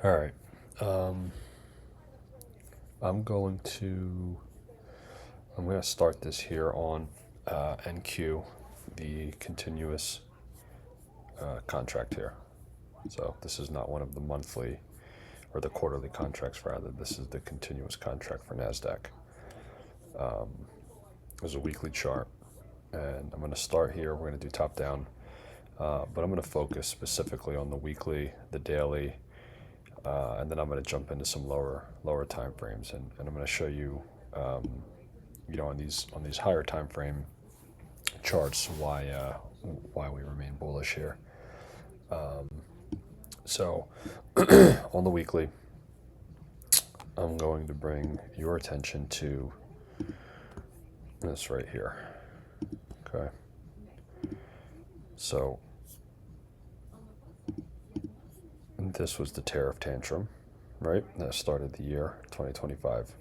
All right. Um, I'm going to I'm going to start this here on NQ, the continuous contract here. So this is not one of the monthly or the quarterly contracts. Rather, this is the continuous contract for Nasdaq. There's a weekly chart, and I'm going to start here. We're going to do top down, but I'm going to focus specifically on the weekly, the daily, and then I'm going to jump into some lower time frames, and I'm going to show you, on these higher time frame charts why we remain bullish here. So on the weekly, I'm going to bring your attention to this right here. Okay. So this was the tariff tantrum, right? That started the year 2025.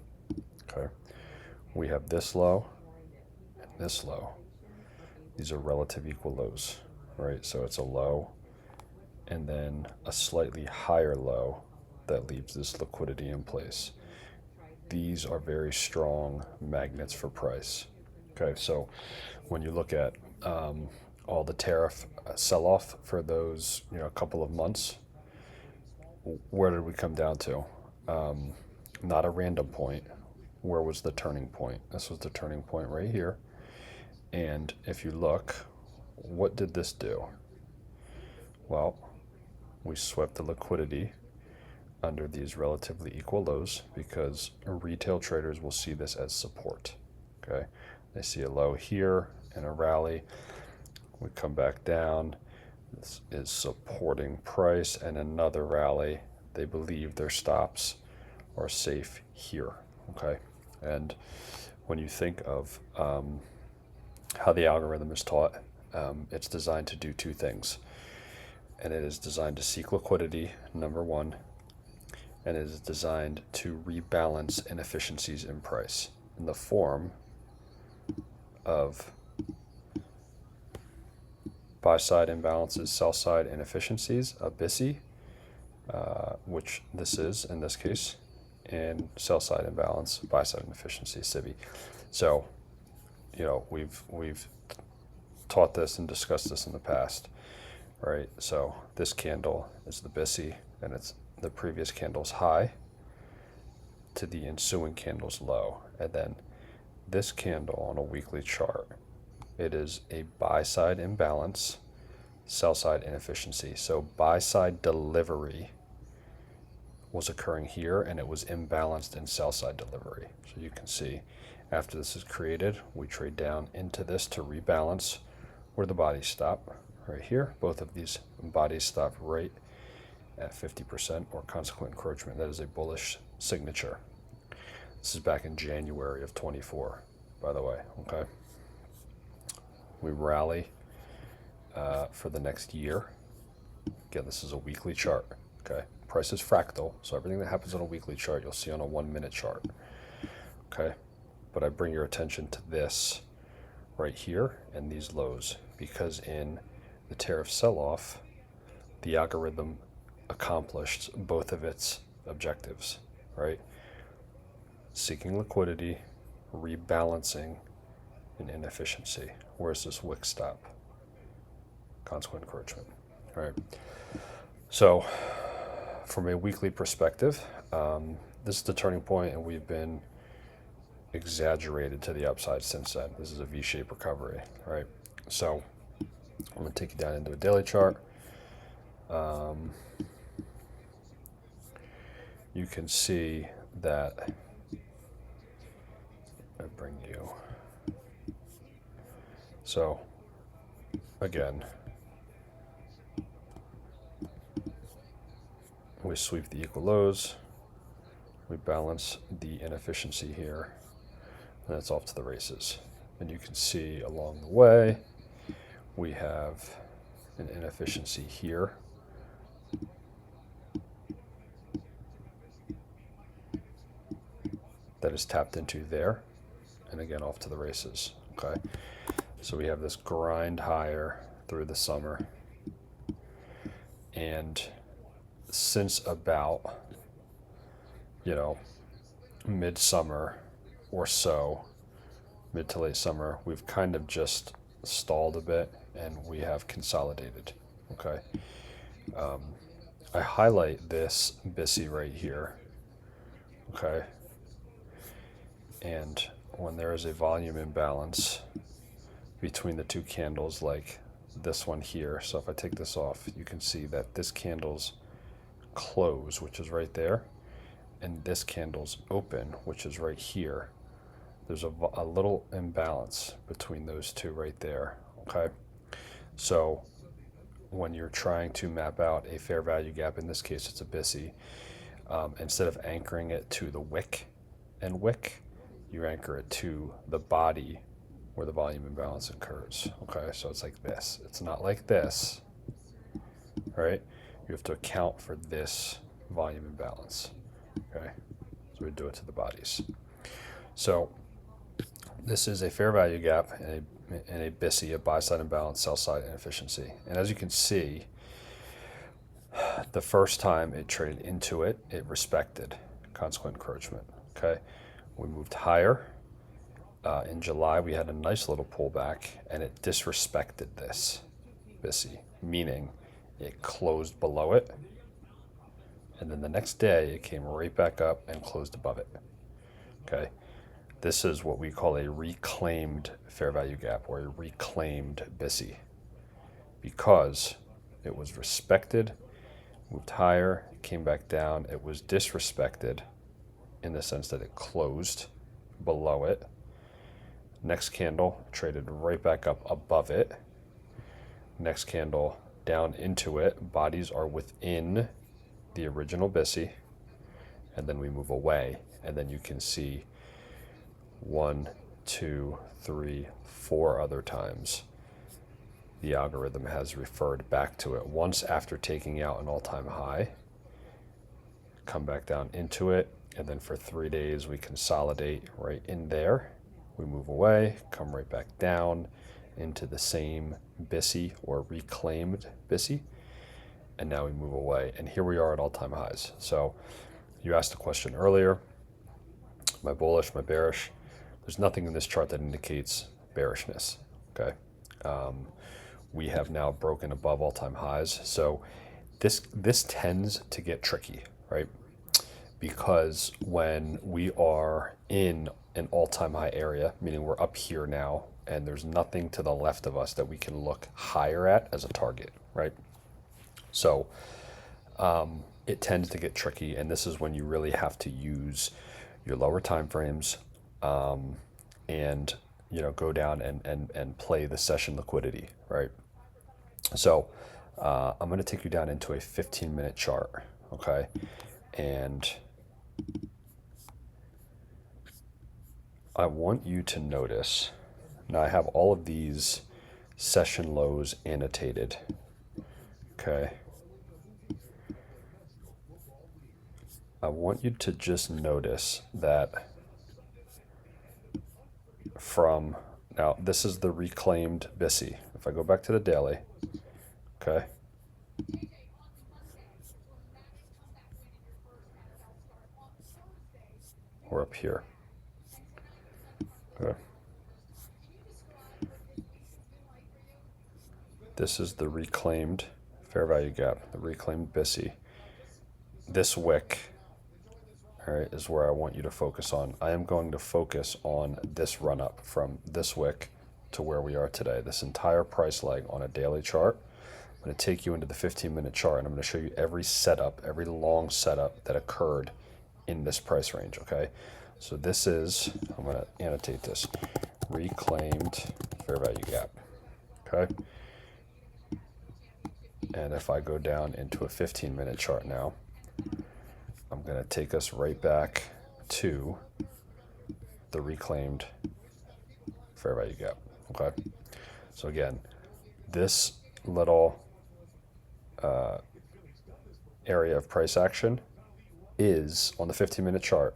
Okay. We have this low and this low. These are relative equal lows, right? So it's a low and then a slightly higher low that leaves this liquidity in place. These are very strong magnets for price. Okay, so when you look at all the tariff sell-off for those, a couple of months, where did we come down to? Not a random point. Where was the turning point? This was the turning point right here. And if you look, what did this do? Well, we swept the liquidity under these relatively equal lows because retail traders will see this as support. Okay, they see a low here and a rally. We come back down. This is supporting price and another rally. They believe their stops are safe here. Okay, and when you think of how the algorithm is taught, it's designed to do two things. And it is designed to seek liquidity, number one, and it is designed to rebalance inefficiencies in price in the form of buy side imbalances, sell side inefficiencies, a BISI, which this is in this case, and sell side imbalance, buy side inefficiency, SIBI. So, we've taught this and discussed this in the past, right? So this candle is the BISI, and it's the previous candle's high to the ensuing candle's low, and then this candle on a weekly chart, it is a buy side imbalance, sell side inefficiency. So buy side delivery was occurring here, and it was imbalanced in sell side delivery. So you can see after this is created, we trade down into this to rebalance where the bodies stop right here. Both of these bodies stop right at 50% or consequent encroachment. That is a bullish signature. This is back in January of 24, by the way. Okay. We rally for the next year. Again, this is a weekly chart. Okay. Price is fractal, so everything that happens on a weekly chart you'll see on a 1 minute chart. Okay. But I bring your attention to this right here and these lows because in the tariff sell-off, the algorithm accomplished both of its objectives, right? Seeking liquidity, rebalancing, and inefficiency. Where's this wick stop? Consequent encroachment. All right. So, from a weekly perspective, this is the turning point, and we've been exaggerated to the upside since then. This is a V-shaped recovery, right? So, I'm going to take you down into a daily chart. You can see that I bring you. So, again, we sweep the equal lows, we balance the inefficiency here, and it's off to the races. And you can see along the way, we have an inefficiency here. That is tapped into there, and again off to the races. Okay, so we have this grind higher through the summer, and since about, you know, midsummer or so, mid to late summer, we've kind of just stalled a bit and we have consolidated. Okay. I highlight this BISI right here. Okay. And when there is a volume imbalance between the two candles, like this one here, so if I take this off, you can see that this candle's close, which is right there, and this candle's open, which is right here. There's a little imbalance between those two right there. Okay. So when you're trying to map out a fair value gap, in this case it's a BISI, instead of anchoring it to the wick and wick, you anchor it to the body where the volume imbalance occurs. Okay, so it's like this. It's not like this, right? You have to account for this volume imbalance. Okay, so we do it to the bodies. So this is a fair value gap and a BISI, a buy-side imbalance, sell-side inefficiency. And as you can see, the first time it traded into it, it respected consequent encroachment. Okay, we moved higher. In July, we had a nice little pullback, and it disrespected this BISI, meaning it closed below it, and then the next day it came right back up and closed above it. Okay, this is what we call a reclaimed fair value gap or a reclaimed BISI, because it was respected, moved higher, came back down. It was disrespected in the sense that it closed below it. Next candle traded right back up above it. Next candle down into it. Bodies are within the original BISI, and then we move away, and then you can see 1, 2, 3, 4 other times the algorithm has referred back to it. Once after taking out an all-time high, come back down into it, and then for 3 days we consolidate right in there. We move away, come right back down into the same BISI or reclaimed BISI, and now we move away, and here we are at all-time highs. So you asked a question earlier, am I bullish, am I bearish? There's nothing in this chart that indicates bearishness. Okay, we have now broken above all-time highs, so this tends to get tricky, right? Because when we are in an all-time high area, meaning we're up here now, and there's nothing to the left of us that we can look higher at as a target, right? So it tends to get tricky, and this is when you really have to use your lower time frames, and go down and play the session liquidity, right? So I'm going to take you down into a 15-minute chart, okay? And I want you to notice, now I have all of these session lows annotated, okay? I want you to just notice that now this is the reclaimed BISI. If I go back to the daily, okay? We're up here. Okay. This is the reclaimed fair value gap, the reclaimed BISI. This wick, all right, is where I want you to focus on. I am going to focus on this run up from this wick to where we are today, this entire price leg on a daily chart. I'm going to take you into the 15-minute chart, and I'm going to show you every setup, every long setup that occurred in this price range, okay? So this is, I'm going to annotate this, reclaimed fair value gap, okay? And if I go down into a 15-minute chart now, I'm going to take us right back to the reclaimed fair value gap, okay? So again, this little area of price action is, on the 15-minute chart,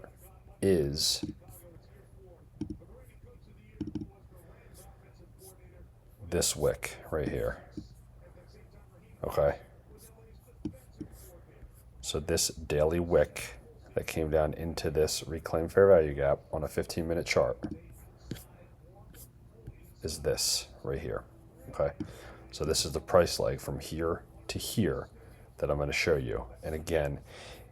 is this wick right here, okay? So this daily wick that came down into this reclaimed fair value gap on a 15-minute chart is this right here, okay? So this is the price leg from here to here that I'm going to show you. And again,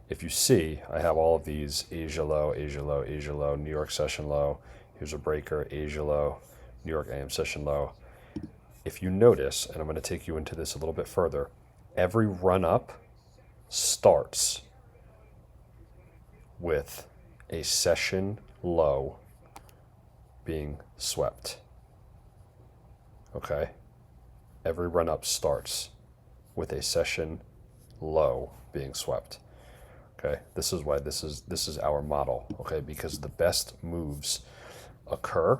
if you see, I have all of these Asia low, Asia low, Asia low, New York session low, here's a breaker, Asia low, New York AM session low. If you notice, and I'm going to take you into this a little bit further, every run up starts with a session low being swept. Okay? Every run up starts with a session low being swept. Okay? This is why this is our model, okay? Because the best moves occur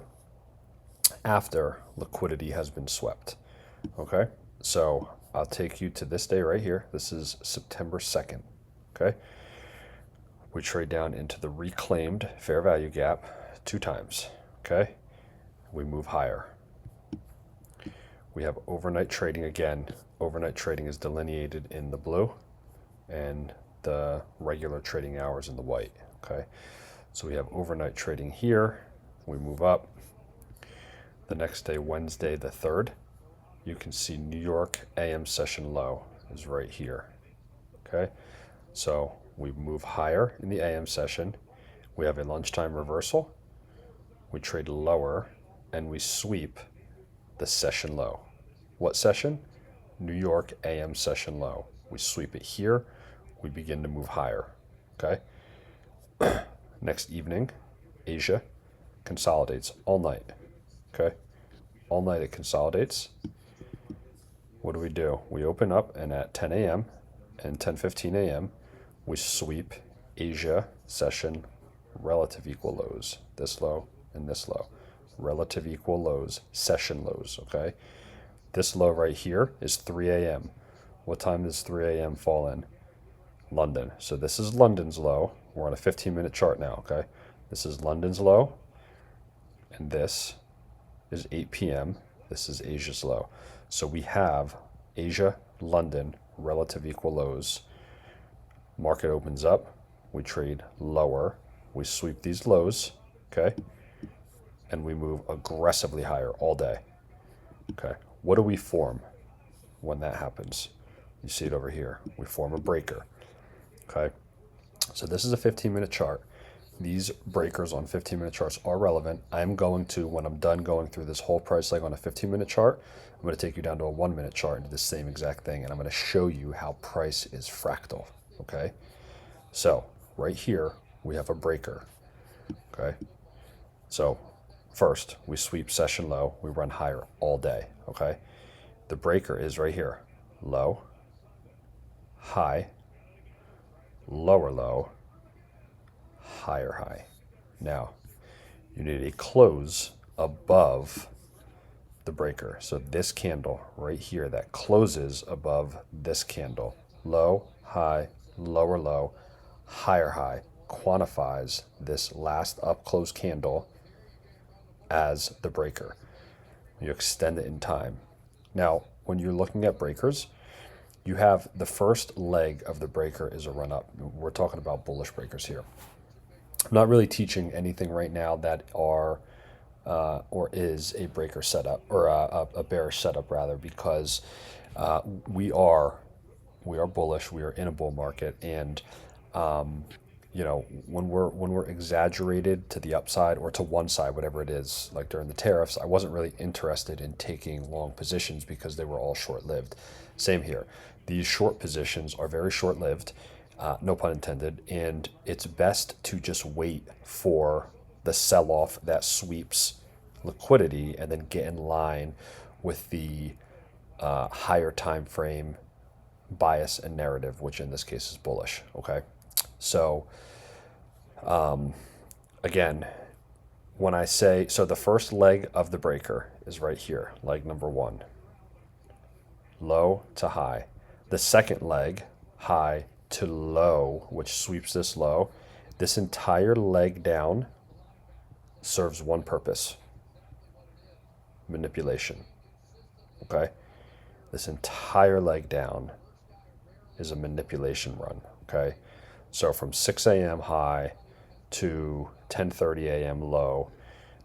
after liquidity has been swept. Okay? So I'll take you to this day right here. This is September 2nd. Okay? We trade down into the reclaimed fair value gap 2 times. Okay? We move higher. We have overnight trading again. Overnight trading is delineated in the blue and the regular trading hours in the white. Okay? So we have overnight trading here. We move up. The next day, Wednesday the 3rd, you can see New York AM session low is right here. Okay? So we move higher in the AM session. We have a lunchtime reversal. We trade lower and we sweep the session low. What session? New York AM session low. We sweep it here. We begin to move higher. Okay? Next evening, Asia consolidates all night. Okay? All night it consolidates. What do? We open up and at 10 a.m. and 10:15 a.m. we sweep Asia session relative equal lows. This low and this low. Relative equal lows, session lows, okay? This low right here is 3 a.m. What time does 3 a.m. fall in? London. So this is London's low. We're on a 15-minute chart now, okay? This is London's low, and this is 8 p.m. This is Asia's low. So we have Asia, London, relative equal lows. Market opens up. We trade lower. We sweep these lows, okay? And we move aggressively higher all day, okay? What do we form when that happens? You see it over here. We form a breaker, okay? So this is a 15-minute chart. These breakers on 15-minute charts are relevant. I'm going to, when I'm done going through this whole price leg on a 15-minute chart, I'm going to take you down to a 1-minute chart and do the same exact thing, and I'm going to show you how price is fractal, okay? So right here, we have a breaker, okay? So first, we sweep session low. We run higher all day, okay? The breaker is right here. Low, high, lower low, higher high. Now, you need a close above the breaker. So this candle right here that closes above this candle. Low, high, lower low, higher high quantifies this last up close candle as the breaker. You extend it in time. Now, when you're looking at breakers, you have the first leg of the breaker is a run up. We're talking about bullish breakers here. I'm not really teaching anything right now that are or is a breaker setup or a bearish setup rather, because we are bullish. We are in a bull market, and you know, when we're exaggerated to the upside or to one side, whatever it is, like during the tariffs, I wasn't really interested in taking long positions because they were all short-lived. Same here. These short positions are very short-lived, no pun intended, and it's best to just wait for the sell-off that sweeps liquidity and then get in line with the higher time frame bias and narrative, which in this case is bullish, okay? So again, when I say, so the first leg of the breaker is right here, leg number 1, low to high. The second leg, high to low, which sweeps this low. This entire leg down serves one purpose: manipulation, okay? This entire leg down is a manipulation run. Okay, so from 6 a.m. high to 10:30 a.m. low,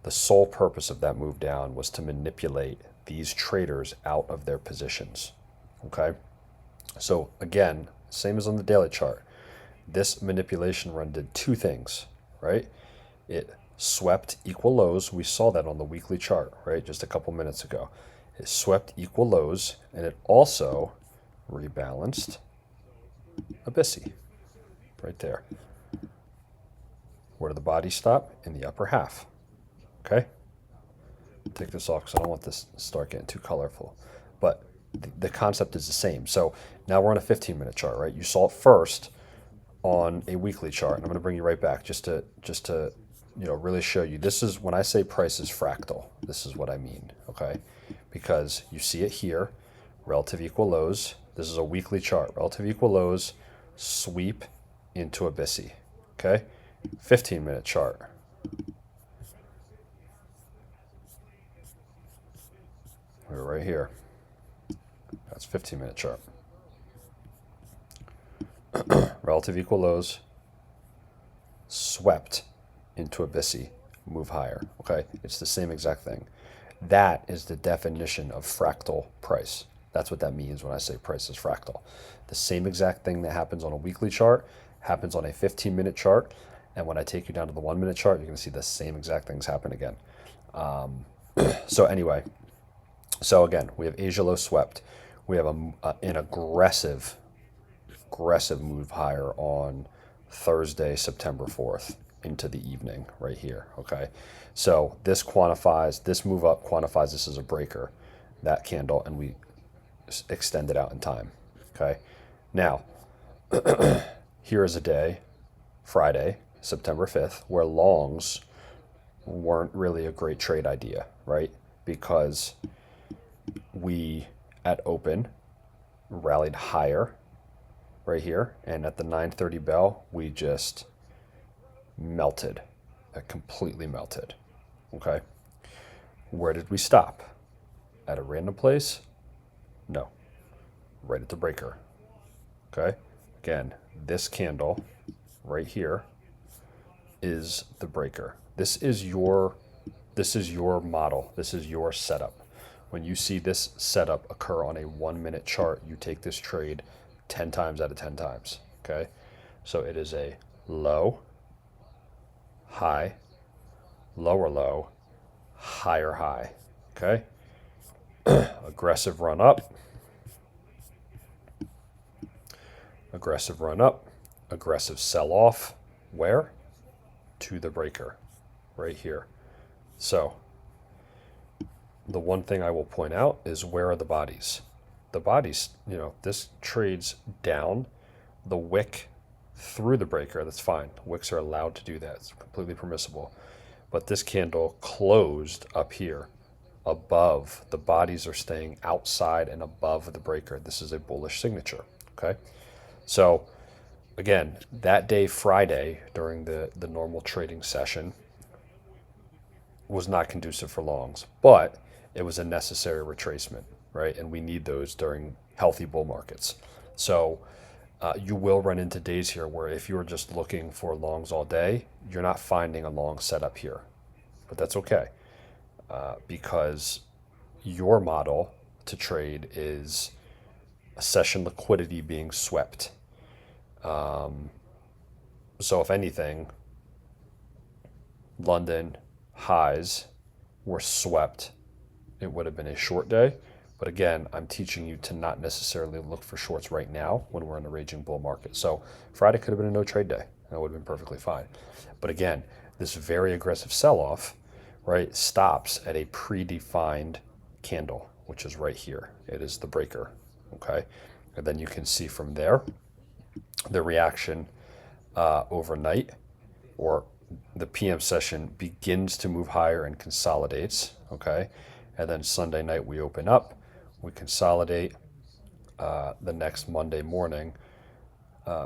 the sole purpose of that move down was to manipulate these traders out of their positions. Okay, so again, same as on the daily chart, this manipulation run did two things, right? It swept equal lows. We saw that on the weekly chart, right? Just a couple minutes ago. It swept equal lows, and it also rebalanced a BISI right there. Where did the body stop? In the upper half. Okay? Take this off because I don't want this to start getting too colorful. But the concept is the same. So now we're on a 15-minute chart, right? You saw it first on a weekly chart, and I'm going to bring you right back just to really show you. This is when I say price is fractal. This is what I mean, okay? Because you see it here, relative equal lows. This is a weekly chart. Relative equal lows sweep into a BISI, okay? 15-minute chart. We're right here. That's 15-minute chart. Relative equal lows swept into a BISI, move higher. Okay, it's the same exact thing. That is the definition of fractal price. That's what that means when I say price is fractal. The same exact thing that happens on a weekly chart happens on a 15-minute chart, and when I take you down to the 1-minute chart, you're going to see the same exact things happen again. So anyway, so again, we have Asia low swept. We have an aggressive move higher on Thursday, September 4th into the evening right here, okay? So this move up quantifies this as a breaker, that candle, and we extend it out in time, okay? Now, here is a day, Friday, September 5th, where longs weren't really a great trade idea, right? Because we, at open, rallied higher right here, and at the 9:30 bell, we just melted. It completely melted, okay? Where did we stop? At a random place? No, right at the breaker, okay? Again, this candle right here is the breaker. This is your model. This is your setup. When you see this setup occur on a 1-minute chart, you take this trade 10 times out of 10 times, okay? So it is a low, high, lower low, higher high, okay? Aggressive run up, aggressive run up, aggressive sell off. Where? To the breaker, right here. So the one thing I will point out is, where are the bodies? The bodies, this trades down the wick through the breaker. That's fine. Wicks are allowed to do that. It's completely permissible. But this candle closed up here above. The bodies are staying outside and above the breaker. This is a bullish signature, okay? So again, that day, Friday, during the normal trading session, was not conducive for longs, but it was a necessary retracement, right? And we need those during healthy bull markets. So you will run into days here where, if you're just looking for longs all day, you're not finding a long setup here. But that's okay, because your model to trade is a session liquidity being swept. So if anything, London highs were swept, it would have been a short day. But again, I'm teaching you to not necessarily look for shorts right now when we're in a raging bull market. So Friday could have been a no trade day. That would have been perfectly fine. But again, this very aggressive sell-off, right, stops at a predefined candle, which is right here. It is the breaker, okay? And then you can see from there the reaction overnight, or the PM session begins to move higher and consolidates, okay? And then Sunday night we open up, we consolidate. The next Monday morning,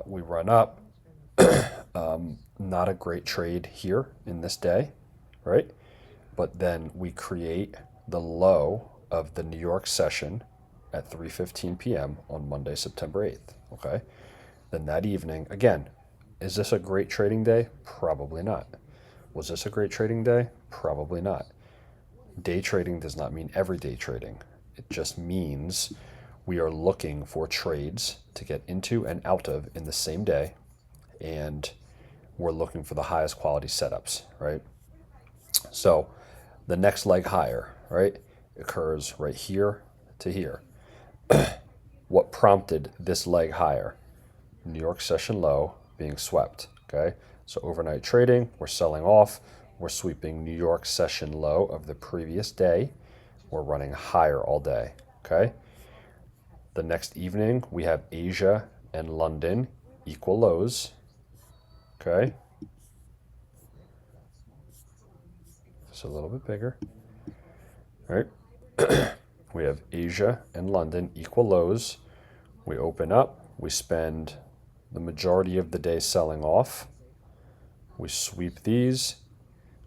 we run up. Not a great trade here in this day, right? But then we create the low of the New York session at 3:15 p.m. on Monday, September 8th, okay? Then that evening, again, is this a great trading day? Probably not. Was this a great trading day? Probably not. Day trading does not mean everyday trading. It just means we are looking for trades to get into and out of in the same day, and we're looking for the highest quality setups, right? So the next leg higher, right, occurs right here to here. What prompted this leg higher? New York session low being swept, okay? So overnight trading, we're selling off, we're sweeping New York session low of the previous day, we're running higher all day, okay? The next evening, we have Asia and London equal lows, okay? Just a little bit bigger, all right? We have Asia and London equal lows. We open up, we spend the majority of the day selling off. We sweep these,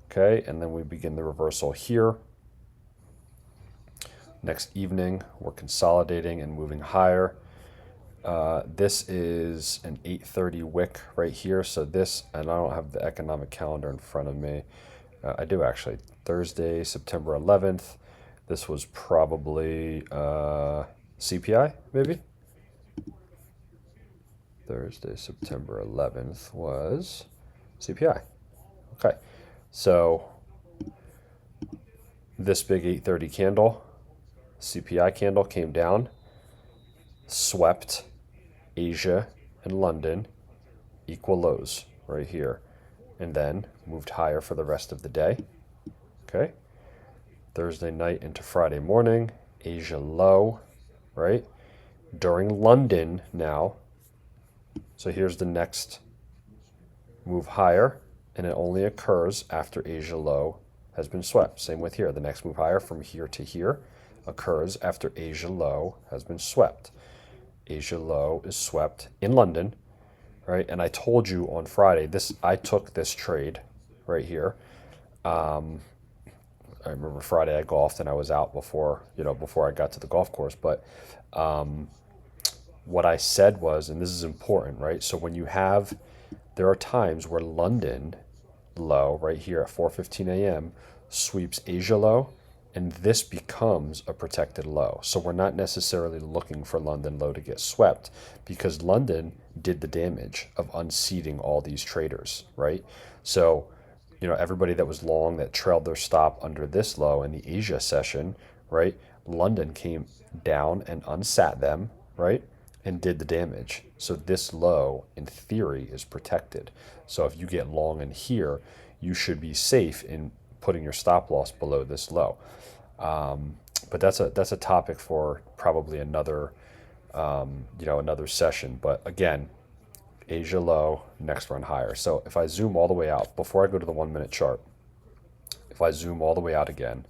okay, and then we begin the reversal here. Next evening, we're consolidating and moving higher. This is an 8:30 wick right here. So this, and I don't have the economic calendar in front of me. I do actually. Thursday, September 11th. This was probably CPI, maybe? Thursday, September 11th was CPI. Okay, so this big 8:30 candle, CPI candle came down, swept Asia and London, equal lows right here, and then moved higher for the rest of the day. Okay, Thursday night into Friday morning, Asia low, right? During London now, so here's the next move higher, and it only occurs after Asia low has been swept. Same with here. The next move higher from here to here occurs after Asia low has been swept. Asia low is swept in London, right? And I told you on Friday, I took this trade right here. I remember Friday I golfed and I was out before I got to the golf course. But what I said was, and this is important, right? So there are times where London low right here at 4:15 a.m. sweeps Asia low, and this becomes a protected low. So we're not necessarily looking for London low to get swept, because London did the damage of unseating all these traders, right? So everybody that was long that trailed their stop under this low in the Asia session, right? London came down and unsat them, right? And did the damage. So this low, in theory, is protected. So if you get long in here, you should be safe in putting your stop loss below this low. But that's a topic for probably another session. But again, Asia low, next run higher. So if I zoom all the way out, before I go to the 1 minute chart, if I zoom all the way out again,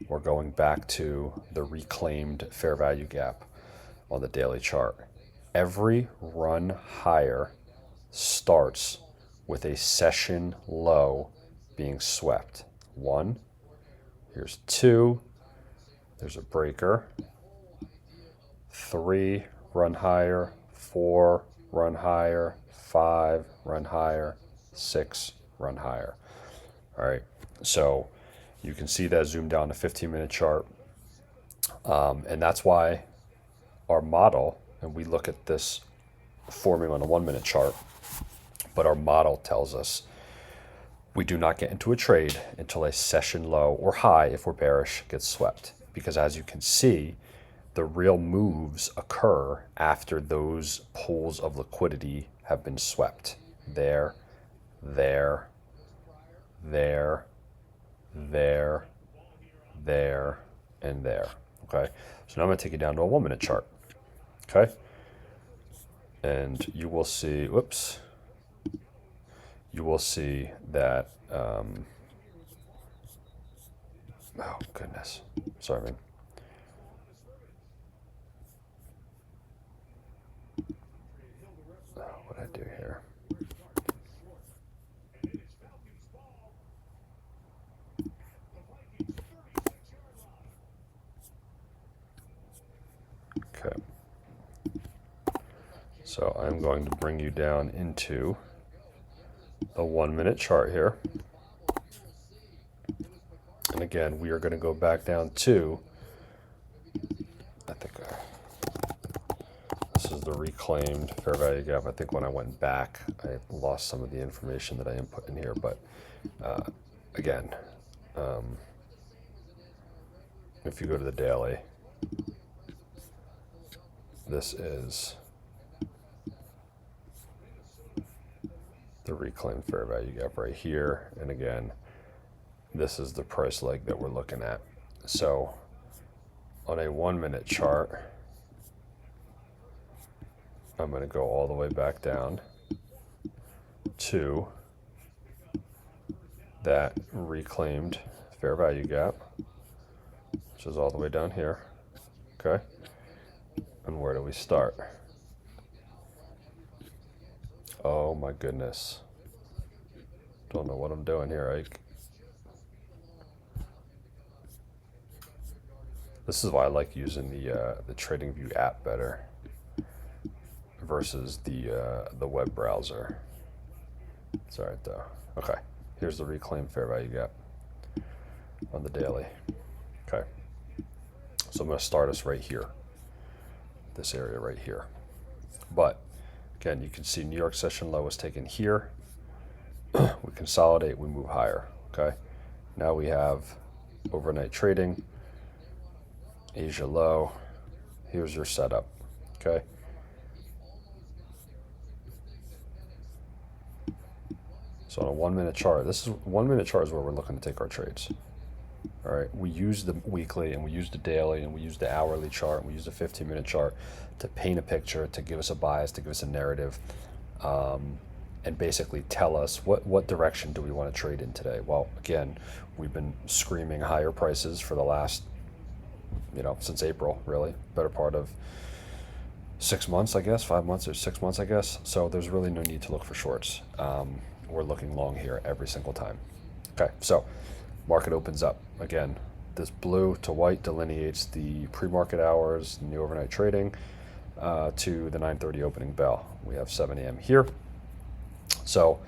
we're going back to the reclaimed fair value gap on the daily chart. Every run higher starts with a session low being swept. 1, here's 2, there's a breaker, 3, run higher, 4, run higher, 5, run higher, 6, run higher. All right, so you can see that zoomed down to 15-minute chart. And that's why our model, and we look at this forming on a 1 minute chart, but our model tells us we do not get into a trade until a session low or high, if we're bearish, gets swept. Because as you can see, the real moves occur after those pools of liquidity have been swept. There, there, there, there, there, and there. Okay, so now I'm going to take you down to a 1 minute chart. Okay, and you will see, you will see that, oh goodness, sorry, man. What did I do here? Okay. So I'm going to bring you down into the 1 minute chart here. And again, we are going to go back down to, I think this is the reclaimed fair value gap. I think when I went back, I lost some of the information that I input in here. But again, if you go to the daily, this is the reclaimed fair value gap right here. And again, this is the price leg that we're looking at. So on a 1 minute chart, I'm going to go all the way back down to that reclaimed fair value gap, which is all the way down here. Okay. And where do we start? Oh my goodness. Don't know what I'm doing here, Ike. This is why I like using the TradingView app better versus the web browser. It's all right though. Okay, here's the reclaimed fair value gap on the daily. Okay, so I'm going to start us right here, this area right here. But again, you can see New York session low was taken here. We consolidate, we move higher. Okay, now we have overnight trading, Asia low. Here's your setup. Okay. So on a 1 minute chart, this is 1 minute chart is where we're looking to take our trades. All right. We use the weekly and we use the daily and we use the hourly chart and we use the 15-minute chart to paint a picture, to give us a bias, to give us a narrative, and basically tell us what direction do we want to trade in today. Well, again, we've been screaming higher prices for the last, since April, really, better part of 6 months, I guess, 5 months or 6 months, I guess. So there's really no need to look for shorts. We're looking long here every single time. Okay, so market opens up. Again, this blue to white delineates the pre-market hours and the overnight trading to the 9:30 opening bell. We have 7 a.m. here. So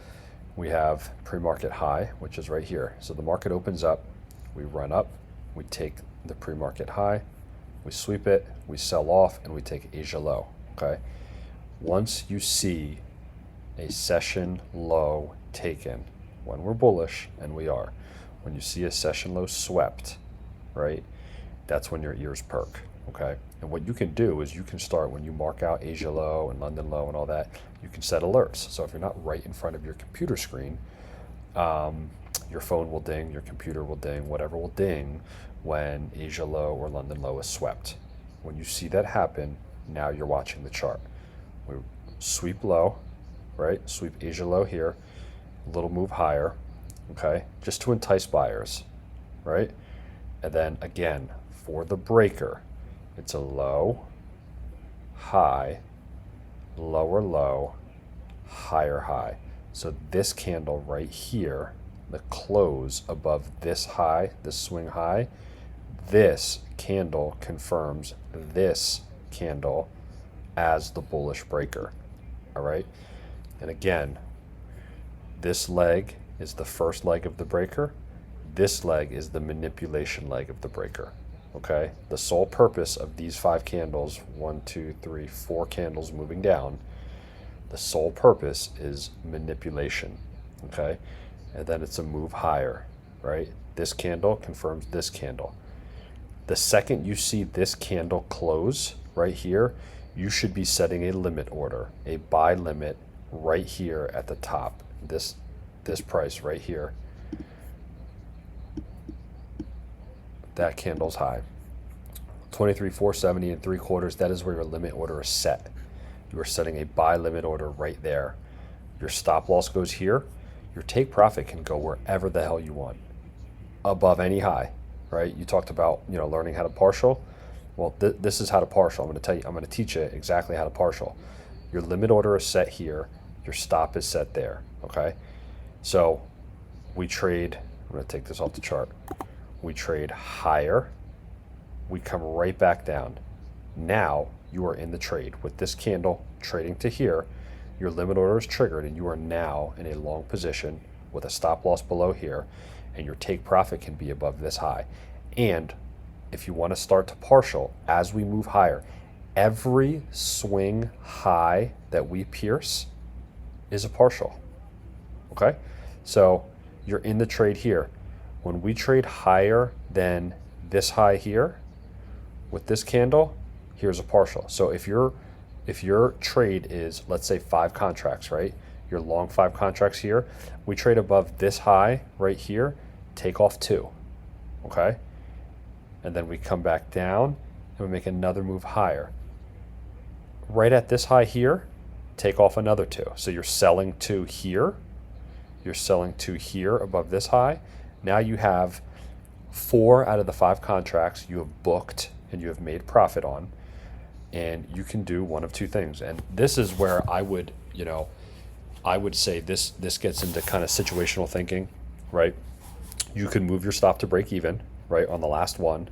we have pre-market high, which is right here. So the market opens up, we run up, we take the pre-market high, we sweep it, we sell off, and we take Asia low. Okay. Once you see a session low taken, when we're bullish, and we are, when you see a session low swept, right, that's when your ears perk. Okay. And what you can do is you can start, when you mark out Asia low and London low and all that, you can set alerts. So if you're not right in front of your computer screen, your phone will ding, your computer will ding, whatever will ding when Asia low or London low is swept. When you see that happen, now you're watching the chart. We sweep low, right? Sweep Asia low here, a little move higher, okay? Just to entice buyers, right? And then again, for the breaker, it's a low, high, lower low, higher high. So this candle right here, the close above this high, this swing high, this candle confirms this candle as the bullish breaker. All right. And again, this leg is the first leg of the breaker. This leg is the manipulation leg of the breaker. Okay. The sole purpose of these 5 candles, 1, 2, 3, 4 candles moving down, the sole purpose is manipulation. Okay. And then it's a move higher, right? This candle confirms this candle. The second you see this candle close right here, you should be setting a limit order, a buy limit right here at the top. This price right here. That candle's high. 23,470 and 3/4, that is where your limit order is set. You are setting a buy limit order right there. Your stop loss goes here. Your take profit can go wherever the hell you want, above any high, right? You talked about, learning how to partial. Well, this is how to partial. I'm going to teach you exactly how to partial. Your limit order is set here. Your stop is set there, okay? So we trade, I'm going to take this off the chart. We trade higher. We come right back down. Now you are in the trade. With this candle trading to here, your limit order is triggered and you are now in a long position with a stop loss below here, and your take profit can be above this high. And if you want to start to partial as we move higher, every swing high that we pierce is a partial. Okay? So you're in the trade here. When we trade higher than this high here with this candle, here's a partial. So if your trade is, let's say, 5 contracts, right? You're long 5 contracts here. We trade above this high right here, take off 2. Okay? And then we come back down and we make another move higher. Right at this high here, take off another 2. So you're selling 2 here. You're selling 2 here above this high. Now you have 4 out of the 5 contracts you have booked and you have made profit on. And you can do one of 2 things. And this is where I would, I would say this gets into kind of situational thinking, right? You can move your stop to break even, right, on the last one,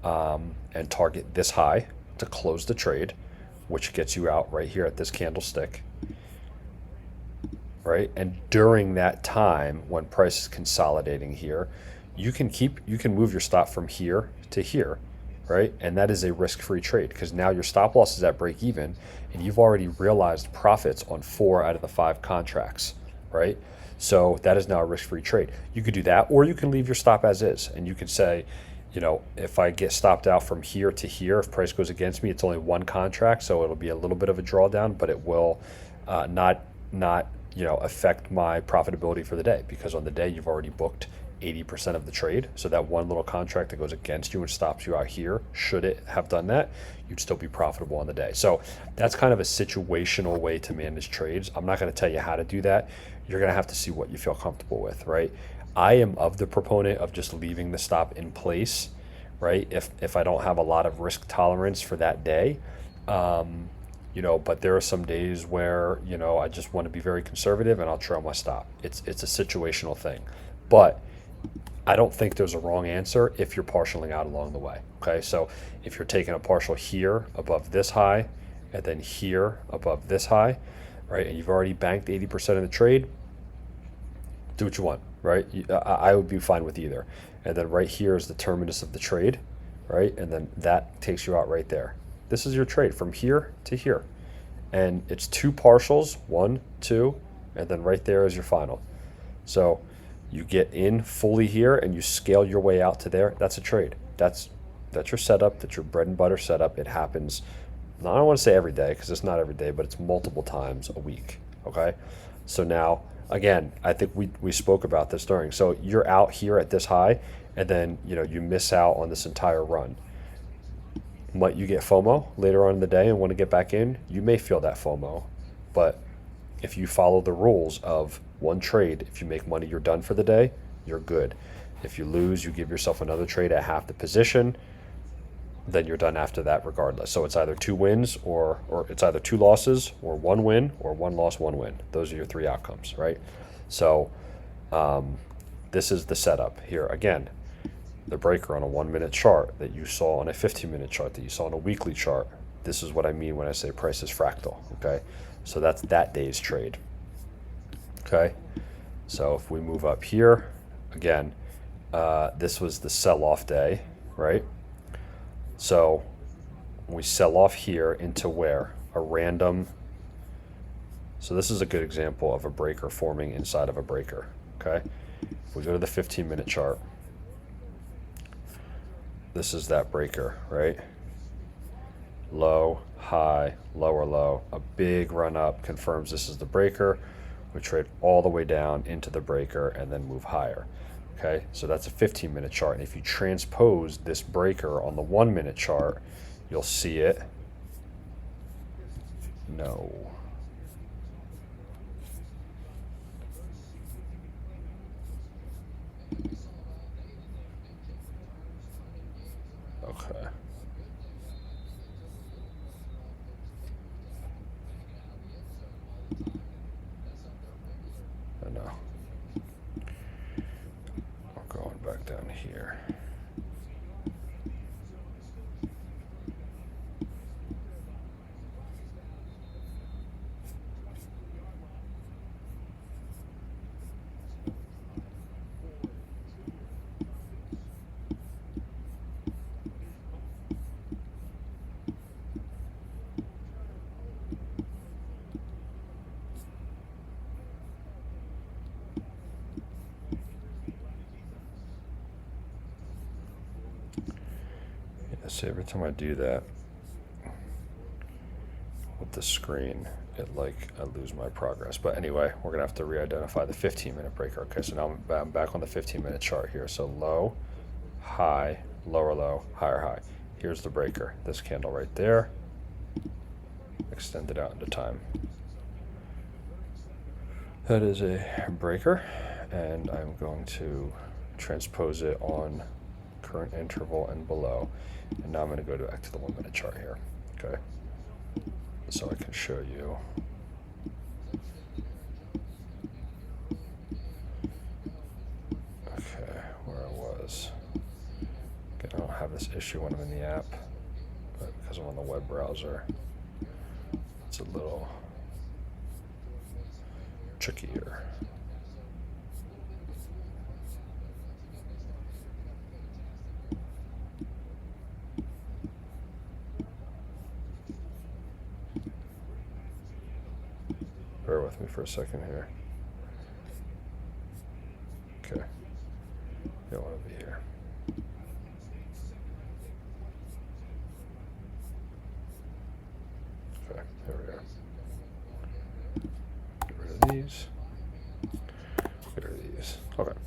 and target this high to close the trade, which gets you out right here at this candlestick, right? And during that time when price is consolidating here, you can move your stop from here to here, right? And that is a risk-free trade because now your stop loss is at break even and you've already realized profits on 4 out of the 5 contracts, right? So that is now a risk-free trade. You could do that, or you can leave your stop as is and you could say, if I get stopped out from here to here, if price goes against me, it's only 1 contract, so it'll be a little bit of a drawdown, but it will not affect my profitability for the day because on the day you've already booked 80% of the trade. So that one little contract that goes against you and stops you out here, should it have done that, you'd still be profitable on the day. So that's kind of a situational way to manage trades. I'm not going to tell you how to do that. You're going to have to see what you feel comfortable with, right? I am of the proponent of just leaving the stop in place, right? If I don't have a lot of risk tolerance for that day, but there are some days where, I just want to be very conservative and I'll trail my stop. It's a situational thing. But I don't think there's a wrong answer if you're partialing out along the way. Okay, so if you're taking a partial here above this high and then here above this high, right, and you've already banked 80% of the trade, do what you want, right? I would be fine with either. And then right here is the terminus of the trade, right? And then that takes you out right there. This is your trade from here to here. And it's 2 partials, 1, 2, and then right there is your final. So you get in fully here and you scale your way out to there. That's a trade. That's your setup. That's your bread and butter setup. It happens, I don't want to say every day because it's not every day, but it's multiple times a week. Okay. So now, again, I think we spoke about this during. So you're out here at this high and then, you miss out on this entire run. Might you get FOMO later on in the day and want to get back in? You may feel that FOMO, but if you follow the rules of one trade, if you make money, you're done for the day, you're good. If you lose, you give yourself another trade at half the position, then you're done after that regardless. So it's either 2 wins or it's either 2 losses or 1 win or 1 loss, 1 win. Those are your 3 outcomes, right? So this is the setup here. Again, the breaker on a 1-minute chart that you saw on a 15-minute chart that you saw on a weekly chart. This is what I mean when I say price is fractal, okay? So that's that day's trade. Okay, so if we move up here, again, this was the sell-off day, right? So we sell off here into where? A random. So this is a good example of a breaker forming inside of a breaker, okay? If we go to the 15-minute chart, this is that breaker, right? Low, high, lower low, a big run up confirms this is the breaker. We trade all the way down into the breaker and then move higher. Okay, so that's a 15-minute chart. And if you transpose this breaker on the 1-minute chart, you'll see it. No. Okay. I know. I'm going back down here. See, every time I do that with the screen, I lose my progress. But anyway, we're gonna have to re-identify the 15-minute breaker. Okay, so now I'm back on the 15-minute chart here. So low, high, lower low, higher high. Here's the breaker. This candle right there. Extend it out into time. That is a breaker, and I'm going to transpose it on current interval and below. And now I'm going to go back to the 1 minute chart here. Okay, so I can show you. Okay, where I was. Okay, I don't have this issue when I'm in the app, but because I'm on the web browser, it's a little trickier. Bear with me for a second here. Okay. You don't want to be here. Okay, here we are. Get rid of these. Get rid of these. Okay.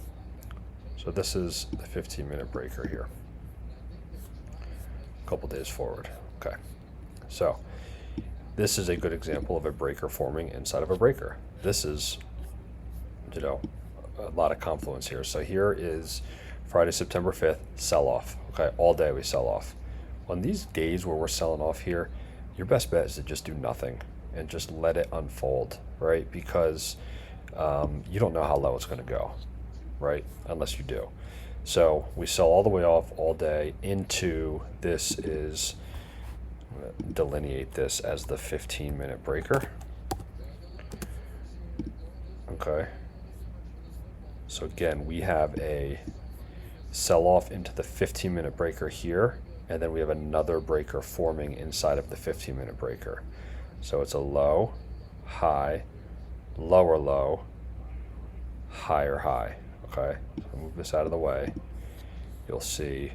So this is the 15-minute breaker here. A couple days forward. Okay. So this is a good example of a breaker forming inside of a breaker. This is, a lot of confluence here. So here is Friday, September 5th, sell off. Okay, all day we sell off. On these days where we're selling off here, your best bet is to just do nothing and just let it unfold, right? Because you don't know how low it's going to go, right? Unless you do. So we sell all the way off all day into this is, I'm going to delineate this as the 15-minute breaker. Okay. So again, we have a sell off into the 15-minute breaker here, and then we have another breaker forming inside of the 15-minute breaker. So it's a low, high, lower low, higher high. Okay, so I'll move this out of the way. You'll see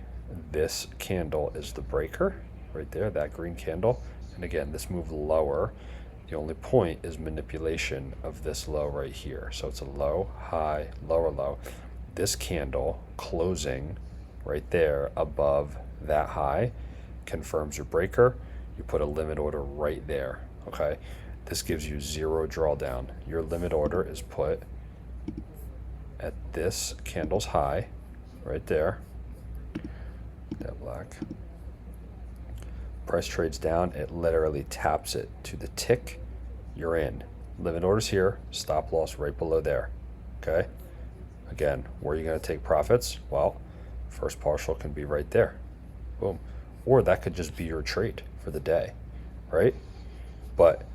this candle is the breaker right there, that green candle. And again, this moved lower. The only point is manipulation of this low right here. So it's a low, high, lower low. This candle closing right there above that high confirms your breaker. You put a limit order right there. Okay, this gives you zero drawdown. Your limit order is put at this candle's high right there. That black. Price trades down, it literally taps it to the tick. You're in. Limit orders here, stop loss right below there. Okay, again, where are you going to take profits? Well, first partial can be right there. Boom. Or that could just be your trade for the day, right? But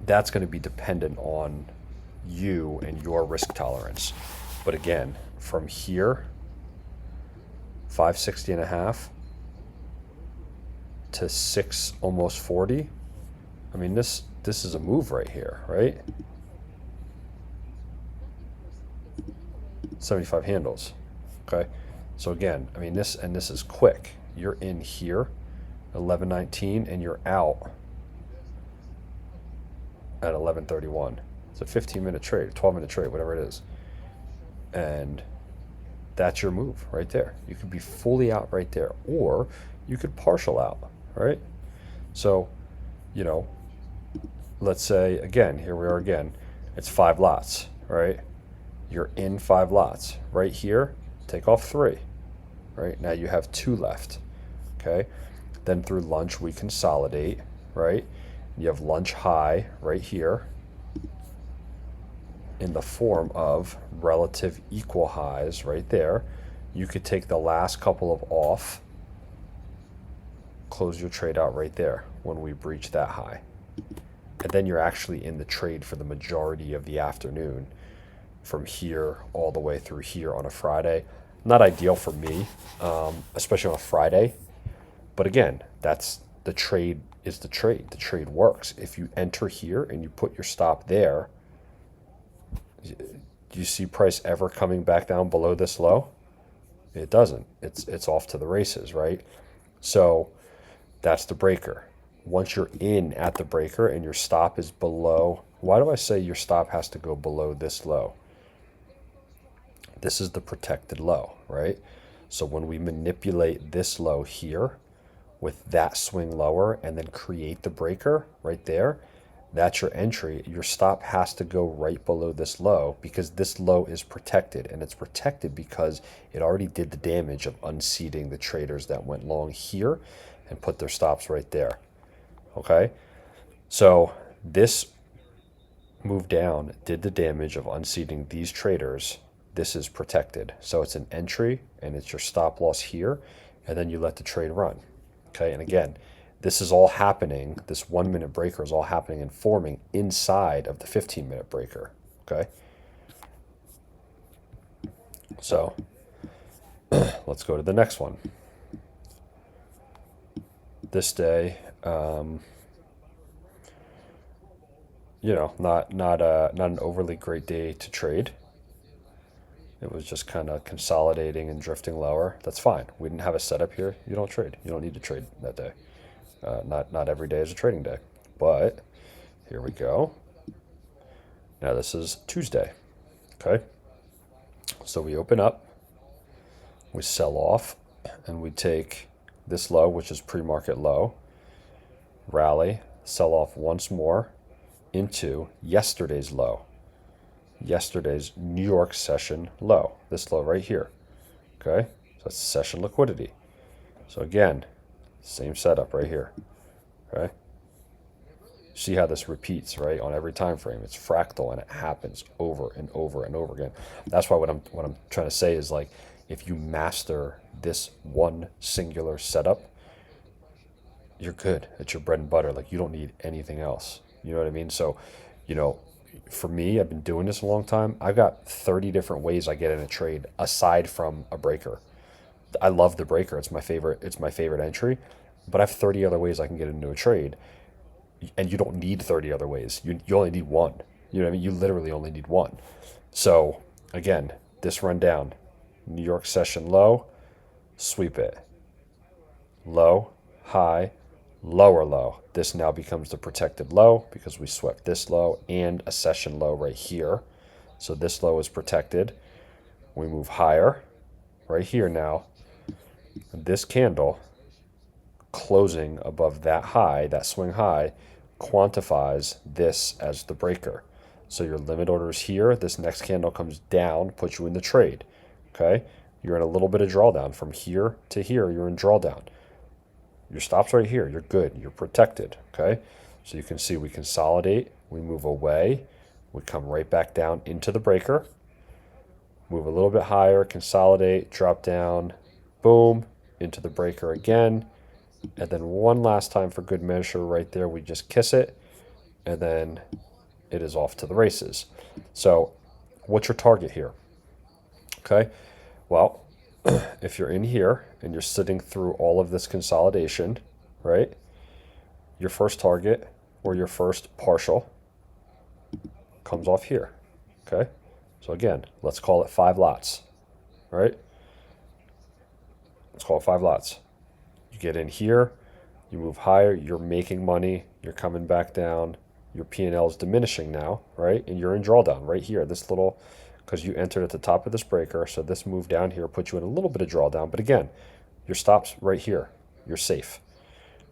that's going to be dependent on you and your risk tolerance. But again, from here, 560.5 to 6 almost 40. I mean, this is a move right here, right? 75 handles. Okay, so again, I mean, this is quick. You're in here 11:19 and you're out at 11:31. It's a 15-minute trade, 12-minute trade, whatever it is. And that's your move right there. You could be fully out right there, or you could partial out, right? So, let's say, again, here we are again, it's 5 lots, right? You're in 5 lots. Right here, take off 3, right? Now you have 2 left, okay? Then through lunch, we consolidate, right? You have lunch high right here in the form of relative equal highs right there. You could take the last couple of off, close your trade out right there when we breach that high. And then you're actually in the trade for the majority of the afternoon from here all the way through here on a Friday. Not ideal for me, especially on a Friday. But again, that's the trade is the trade. The trade works. If you enter here and you put your stop there, do you see price ever coming back down below this low? It doesn't. It's off to the races, right? So that's the breaker. Once you're in at the breaker and your stop is below, why do I say your stop has to go below this low? This is the protected low, right? So when we manipulate this low here with that swing lower and then create the breaker right there, that's your entry. Your stop has to go right below this low because this low is protected, and it's protected because it already did the damage of unseating the traders that went long here and put their stops right there. Okay, so this move down did the damage of unseating these traders. This is protected, so it's an entry and it's your stop loss here, and then you let the trade run. Okay, and again, this is all happening, this 1 minute breaker is all happening and forming inside of the 15-minute breaker. Okay, so let's go to the next one. This day, not an overly great day to trade. It was just kind of consolidating and drifting lower. That's fine. We didn't have a setup here. You don't trade. You don't need to trade that day. Not every day is a trading day. But here we go. Now this is Tuesday. Okay. So we open up, we sell off, and we take this low, which is pre-market low, rally, sell off once more into yesterday's low. Yesterday's New York session low, this low right here. Okay, so that's session liquidity. So again, same setup right here. Okay, see how this repeats, right, on every time frame. It's fractal and it happens over and over and over again. That's why what I'm trying to say is, like, if you master this one singular setup, you're good. It's your bread and butter. Like, you don't need anything else. You know what I mean? So, for me, I've been doing this a long time. I've got 30 different ways I get in a trade aside from a breaker. I love the breaker. It's my favorite entry, but I have 30 other ways I can get into a trade. And you don't need 30 other ways. You only need one. You know what I mean? You literally only need one. So again, this rundown, New York session low, sweep it. Low, high, lower low. This now becomes the protected low because we swept this low and a session low right here. So this low is protected. We move higher right here now. This candle closing above that high, that swing high, quantifies this as the breaker. So your limit order is here. This next candle comes down, puts you in the trade. Okay, you're in a little bit of drawdown. From here to here, you're in drawdown. Your stop's right here. You're good. You're protected. Okay, so you can see we consolidate. We move away. We come right back down into the breaker. Move a little bit higher. Consolidate. Drop down. Boom. Into the breaker again. And then one last time for good measure right there, we just kiss it. And then it is off to the races. So what's your target here? Okay, well, if you're in here and you're sitting through all of this consolidation, right, your first target or your first partial comes off here. Okay, so again, let's call it 5 lots, right? Let's call it 5 lots. You get in here, you move higher, you're making money, you're coming back down, your P&L is diminishing now, right? And you're in drawdown right here, this little, because you entered at the top of this breaker, so this move down here puts you in a little bit of drawdown, but again, your stop's right here, you're safe.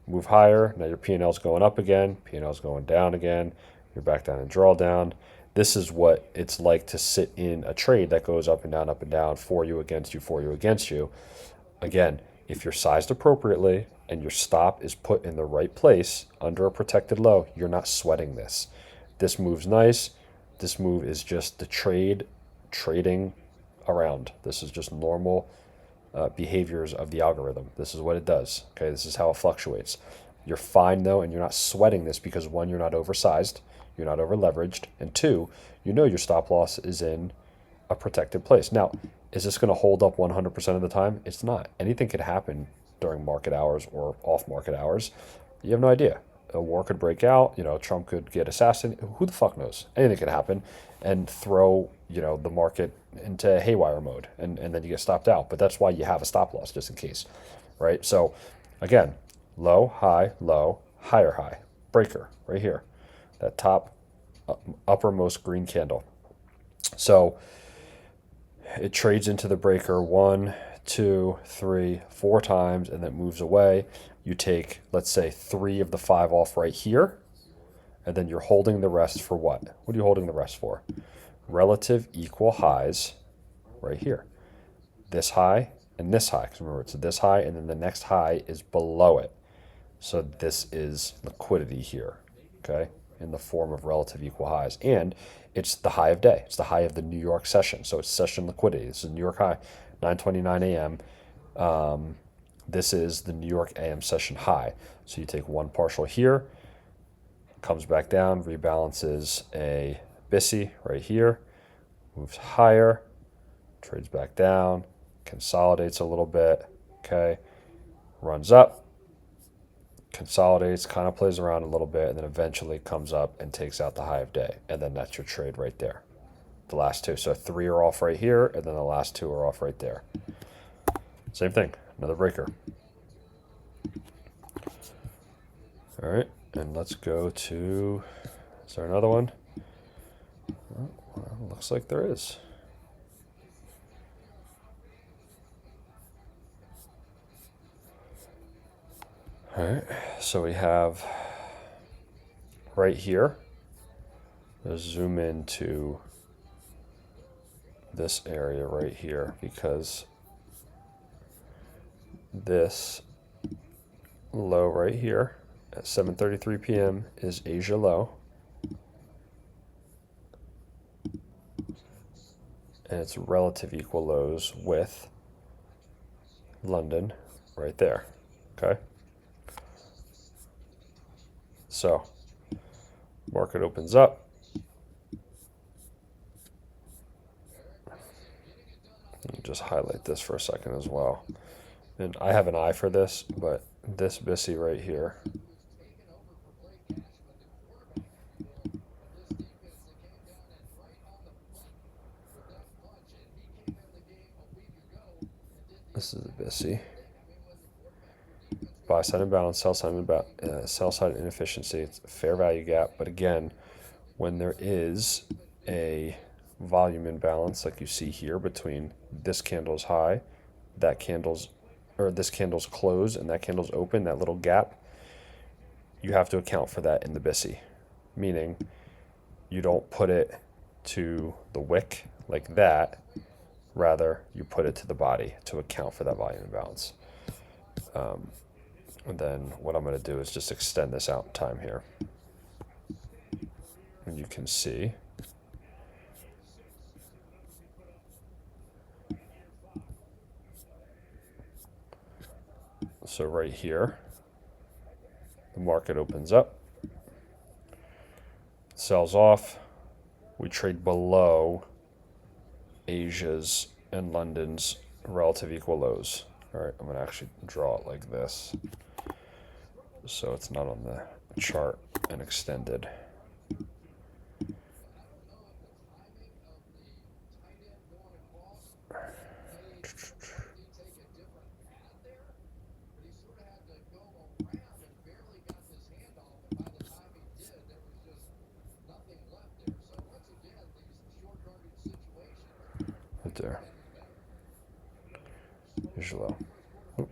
Move higher, now your P&L is going up again, P&L is going down again, you're back down in drawdown. This is what it's like to sit in a trade that goes up and down, for you, against you, for you, against you. Again, if you're sized appropriately and your stop is put in the right place under a protected low, you're not sweating this. This move's nice. This move is just the trading around. This is just normal behaviors of the algorithm. This is what it does. Okay, this is how it fluctuates. You're fine though, and you're not sweating this because, one, you're not oversized, you're not over leveraged, and two, you know your stop loss is in a protected place. Now, is this going to hold up 100% of the time? It's not. Anything could happen during market hours or off market hours. You have no idea. a war could break out. Trump could get assassinated. Who the fuck knows? Anything could happen, and throw the market into haywire mode, and then you get stopped out. But that's why you have a stop loss just in case, right? So again, low, higher high, breaker right here, that top uppermost green candle. So it trades into the breaker 1, 2, 3, 4 times, and then moves away. You take, let's say, 3 of the 5 off right here, and then you're holding the rest for what? What are you holding the rest for? Relative equal highs right here. This high and this high. Because remember, it's this high, and then the next high is below it. So this is liquidity here, okay, in the form of relative equal highs. And it's the high of day. It's the high of the New York session. So it's session liquidity. This is New York high, 9:29 a.m. This is the New York AM session high. So you take one partial here, comes back down, rebalances a BISI right here, moves higher, trades back down, consolidates a little bit, okay, runs up, consolidates, kind of plays around a little bit, and then eventually comes up and takes out the high of day. And then that's your trade right there. The last 2. So 3 are off right here, and then the last 2 are off right there. Same thing, another breaker. All right, and let's go to, is there another one? Well, looks like there is. All right, so we have right here, let's zoom into this area right here, because this low right here at 7:33 p.m. is Asia low, and it's relative equal lows with London right there, okay? So market opens up. Let me just highlight this for a second as well. And I have an eye for this, but this BISI right here, this is a BISI. Buy side imbalance, sell side inefficiency. It's a fair value gap. But again, when there is a volume imbalance like you see here between this candle's high, this candle's close, and that candle's open, that little gap, you have to account for that in the BISI. Meaning you don't put it to the wick like that. Rather, you put it to the body to account for that volume imbalance. And then what I'm going to do is just extend this out in time here. And you can see so right here, the market opens up, sells off, we trade below Asia's and London's relative equal lows. All right, I'm going to actually draw it like this, so it's not on the chart and extended. Right there. Here's your low. Oop.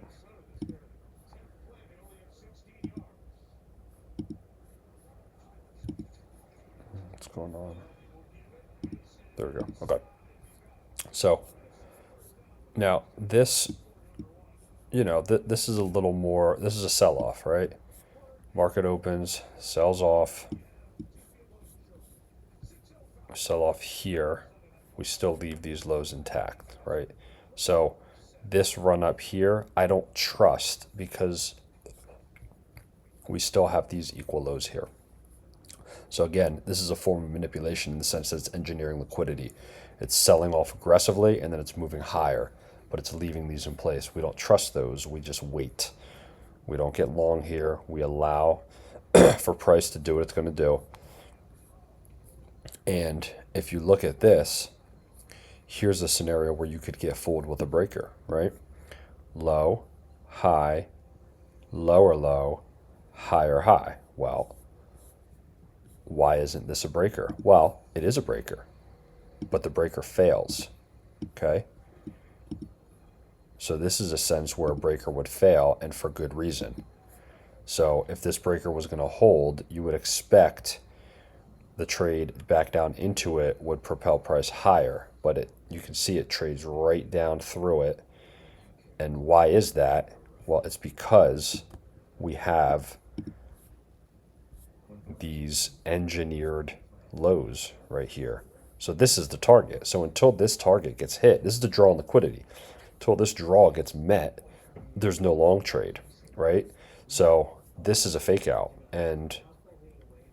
What's going on? There we go. Okay. So now this, this is a little more, this is a sell-off, right? Market opens, sells off, sell off here. We still leave these lows intact, right? So this run up here, I don't trust because we still have these equal lows here. So again, this is a form of manipulation in the sense that it's engineering liquidity. It's selling off aggressively and then it's moving higher, but it's leaving these in place. We don't trust those. We just wait. We don't get long here. We allow for price to do what it's going to do. And if you look at this, here's a scenario where you could get fooled with a breaker, right? Low, high, lower low, higher high. Well, why isn't this a breaker? Well, it is a breaker, but the breaker fails, okay? So this is a sense where a breaker would fail, and for good reason. So if this breaker was going to hold, you would expect the trade back down into it would propel price higher, but you can see it trades right down through it. And why is that? Well, it's because we have these engineered lows right here. So this is the target. So until this target gets hit, this is the draw on liquidity. Until this draw gets met, there's no long trade, right? So this is a fake out. And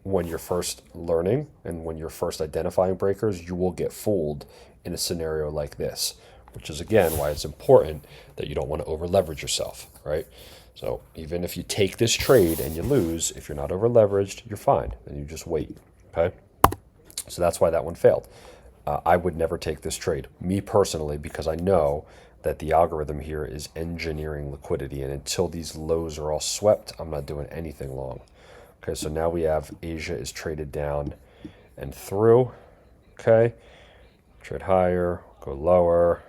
when you're first learning and when you're first identifying breakers, you will get fooled in a scenario like this, which is again why it's important that you don't want to over leverage yourself, right? So even if you take this trade and you lose, if you're not over leveraged, you're fine. Then you just wait, okay? So that's why that one failed. I would never take this trade, me personally, because I know that the algorithm here is engineering liquidity, and until these lows are all swept, I'm not doing anything long. Okay, so now we have Asia is traded down and through, okay? Trade higher, go lower,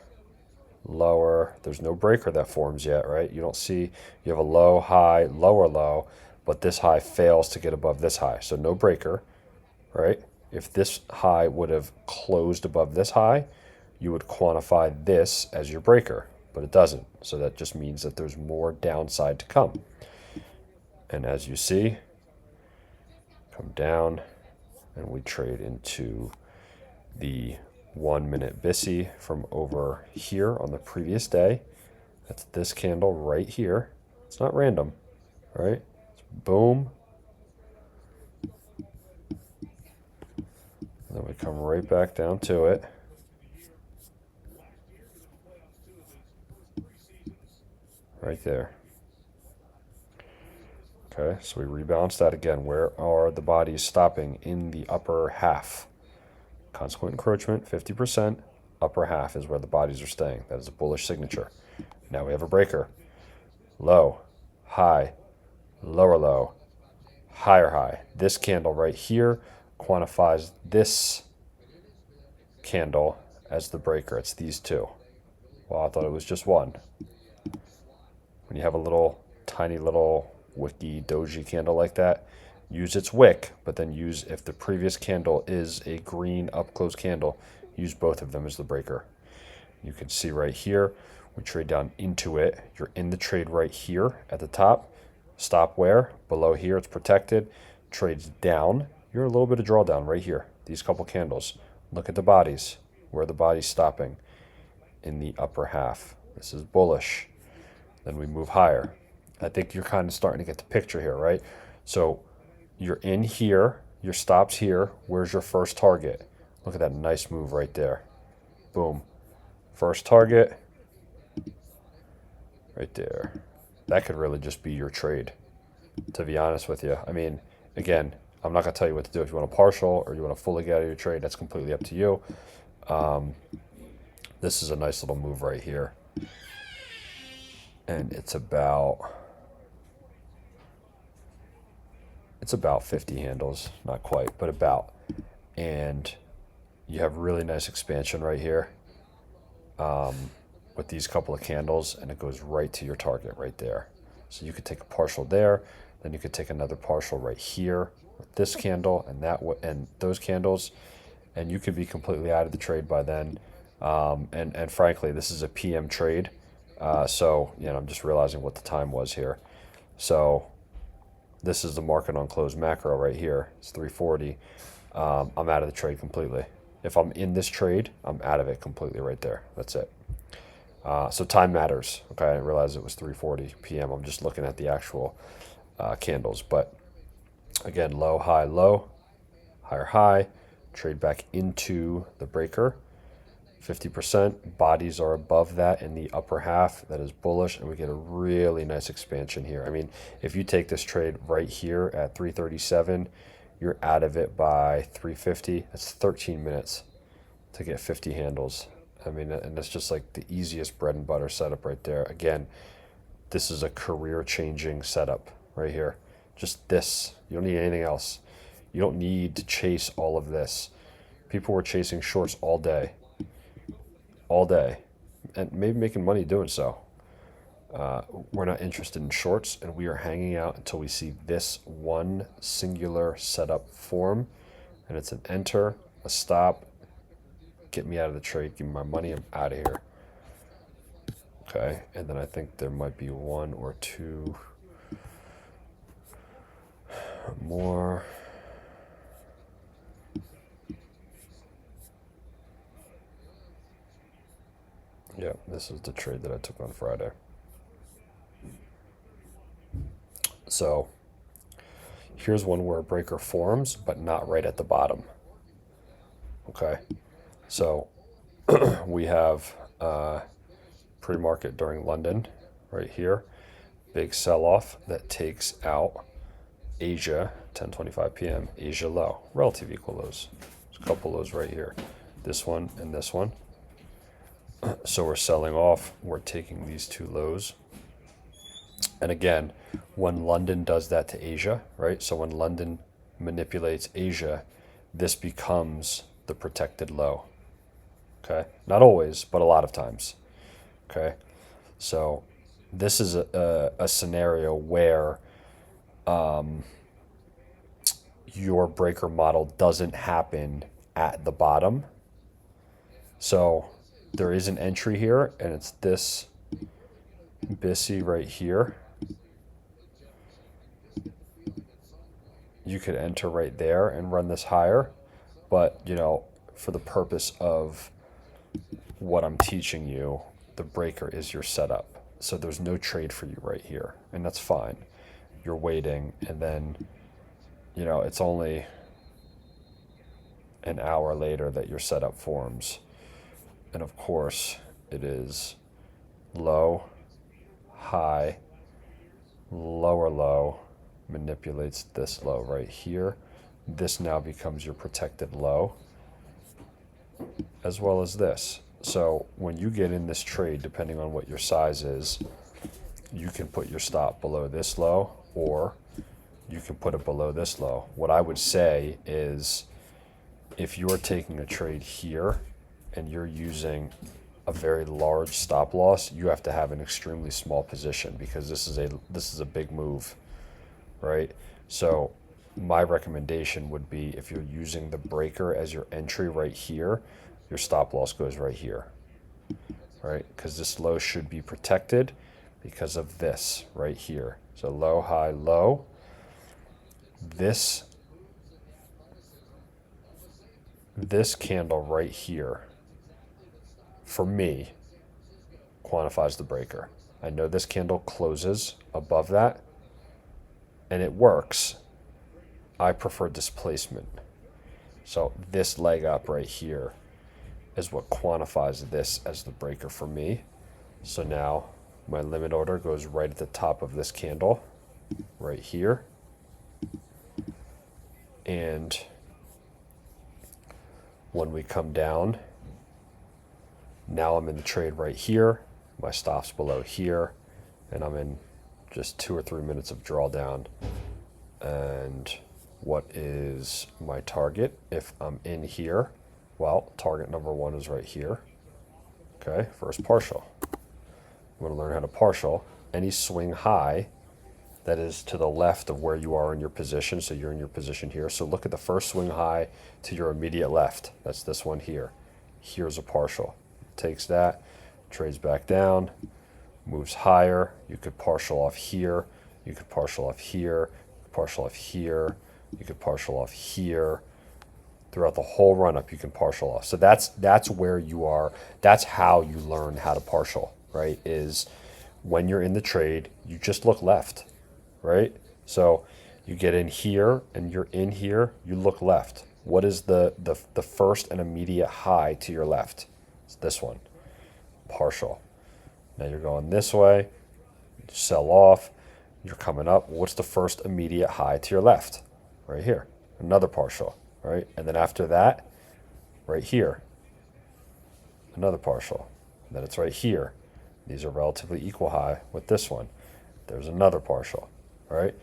lower. There's no breaker that forms yet, right? You don't see, you have a low, high, lower low, but this high fails to get above this high. So no breaker, right? If this high would have closed above this high, you would quantify this as your breaker, but it doesn't. So that just means that there's more downside to come. And as you see, come down and we trade into the 1 minute BISI from over here on the previous day. That's this candle right here. It's not random, right? It's boom. And then we come right back down to it. Right there. Okay, so we rebalance that again. Where are the bodies stopping? In the upper half. Consequent encroachment, 50%. Upper half is where the bodies are staying. That is a bullish signature. Now we have a breaker. Low, high, lower low, higher high. This candle right here quantifies this candle as the breaker. It's these two. Well, I thought it was just one. When you have a little, tiny little wicky doji candle like that, use its wick, but then use, if the previous candle is a green up close candle, use both of them as the breaker. You can see right here, we trade down into it. You're in the trade right here at the top. Stop where? Below here, it's protected. Trades down. You're a little bit of drawdown right here. These couple candles. Look at the bodies. Where are the bodies stopping? In the upper half. This is bullish. Then we move higher. I think you're kind of starting to get the picture here, right? So you're in here, your stop's here. Where's your first target? Look at that nice move right there. Boom. First target. Right there. That could really just be your trade, to be honest with you. I mean, again, I'm not going to tell you what to do. If you want a partial or you want to fully get out of your trade, that's completely up to you. This is a nice little move right here. And it's about 50 handles, not quite, but about. And you have really nice expansion right here with these couple of candles, and it goes right to your target right there. So you could take a partial there, then you could take another partial right here with this candle and that and those candles, and you could be completely out of the trade by then. And frankly, this is a PM trade. So, I'm just realizing what the time was here. So this is the market on close macro right here. It's 340. I'm out of the trade completely. If I'm in this trade, I'm out of it completely right there. That's it. So time matters. Okay, I didn't realize it was 3:40 p.m. I'm just looking at the actual candles. But again, low, higher high, trade back into the breaker. 50%. Bodies are above that in the upper half. That is bullish, and we get a really nice expansion here. I mean, if you take this trade right here at 337, you're out of it by 350. That's 13 minutes to get 50 handles. I mean, and that's just like the easiest bread and butter setup right there. Again, this is a career-changing setup right here. Just this. You don't need anything else. You don't need to chase all of this. People were chasing shorts all day, and maybe making money doing so. We're not interested in shorts, and we are hanging out until we see this one singular setup form, and it's an enter, a stop, get me out of the trade, give me my money, I'm out of here. Okay, and then I think there might be one or two more. Yeah, this is the trade that I took on Friday. So here's one where a breaker forms, but not right at the bottom. Okay, so we have pre-market during London right here. Big sell-off that takes out Asia, 10:25 p.m. Asia low, relative equal lows. There's a couple lows right here. This one and this one. So we're selling off. We're taking these two lows. And again, when London does that to Asia, right? So when London manipulates Asia, this becomes the protected low. Okay? Not always, but a lot of times. Okay? So this is a scenario where your breaker model doesn't happen at the bottom. So there is an entry here, and it's this BISI right here. You could enter right there and run this higher, but you know, for the purpose of what I'm teaching you, the breaker is your setup. So there's no trade for you right here, and that's fine. You're waiting, and then you know, it's only an hour later that your setup forms. And of course, it is low, high, lower low, manipulates this low right here. This now becomes your protected low, as well as this. So when you get in this trade, depending on what your size is, you can put your stop below this low, or you can put it below this low. What I would say is, if you're taking a trade here and you're using a very large stop loss, you have to have an extremely small position, because this is a big move, right? So my recommendation would be, if you're using the breaker as your entry right here, your stop loss goes right here, right? Because this low should be protected because of this right here. So low, high, low. This candle right here, for me, quantifies the breaker. I know this candle closes above that, and it works. I prefer displacement. So this leg up right here is what quantifies this as the breaker for me. So now my limit order goes right at the top of this candle, right here. And when we come down, now I'm in the trade right here. My stop's below here, and I'm in just 2 or 3 minutes of drawdown. And what is my target if I'm in here? Well, target number 1 is right here. Okay, first partial. I'm going to learn how to partial any swing high that is to the left of where you are in your position. So you're in your position here. So look at the first swing high to your immediate left. That's this one here. Here's a partial. Takes that, trades back down, moves higher. You could partial off here. You could partial off here. Partial off here. You could partial off here. Throughout the whole run up, you can partial off. So that's where you are. That's how you learn how to partial, right? Is when you're in the trade, you just look left, right? So you get in here and you're in here, you look left. What is the first and immediate high to your left? It's this one, partial. Now you're going this way, sell off, you're coming up. What's the first immediate high to your left? Right here, another partial, right? And then after that, right here, another partial. And then it's right here. These are relatively equal high with this one. There's another partial, right?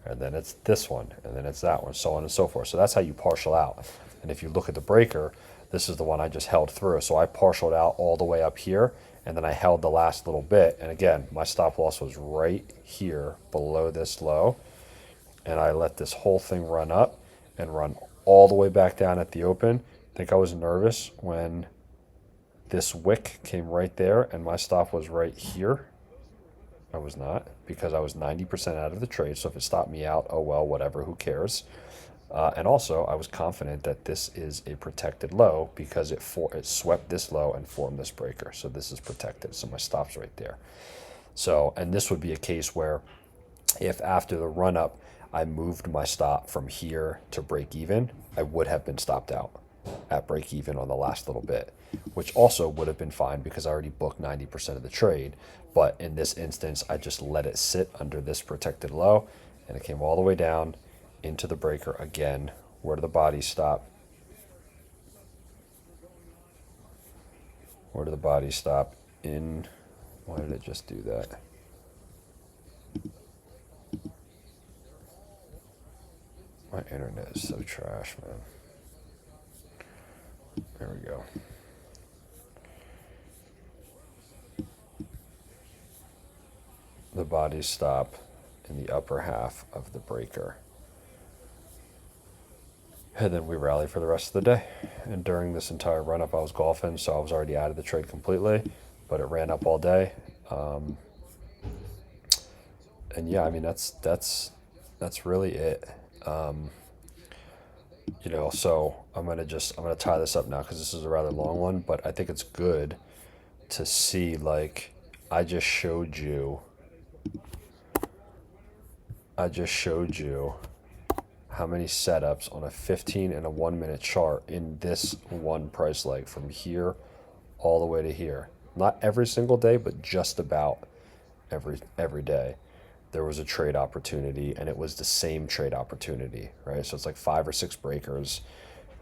And then it's this one, and then it's that one, so on and so forth. So that's how you partial out. And if you look at the breaker, this is the one I just held through. So I partialed out all the way up here, and then I held the last little bit. And again, my stop loss was right here below this low. And I let this whole thing run up and run all the way back down at the open. I think I was nervous when this wick came right there and my stop was right here. I was not, because I was 90% out of the trade. So if it stopped me out, oh well, whatever, who cares? And also, I was confident that this is a protected low because it swept this low and formed this breaker. So this is protected. So my stop's right there. So, and this would be a case where if after the run up, I moved my stop from here to break even, I would have been stopped out at break even on the last little bit, which also would have been fine because I already booked 90% of the trade. But in this instance, I just let it sit under this protected low, and it came all the way down into the breaker again. Where do the bodies stop? Where do the bodies stop? In, why did it just do that? My internet is so trash, man. There we go. The bodies stop in the upper half of the breaker. And then we rally for the rest of the day. And during this entire run up, I was golfing, so I was already out of the trade completely, but it ran up all day. And yeah, I mean, that's really it. You know, so I'm gonna tie this up now because this is a rather long one, but I think it's good to see, like, I just showed you how many setups on a 15 and a 1 minute chart in this one price leg from here all the way to here. Not every single day, but just about every day there was a trade opportunity, and it was the same trade opportunity, right? So it's like 5 or 6 breakers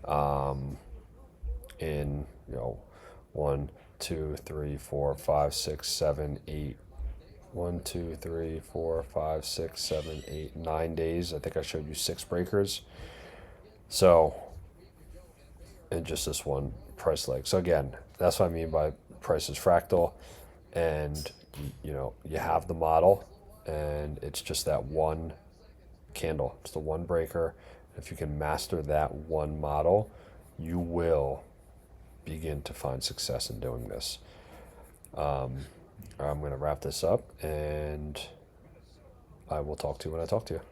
in, you know, 1, 2, 3, 4, 5, 6, 7, 8. 1, 2, 3, 4, 5, 6, 7, 8, 9 days. I think I showed you 6 breakers. So, in just this one price leg. So again, that's what I mean by price is fractal, and you know, you have the model, and it's just that one candle. It's the one breaker. If you can master that one model, you will begin to find success in doing this. I'm going to wrap this up, and I will talk to you when I talk to you.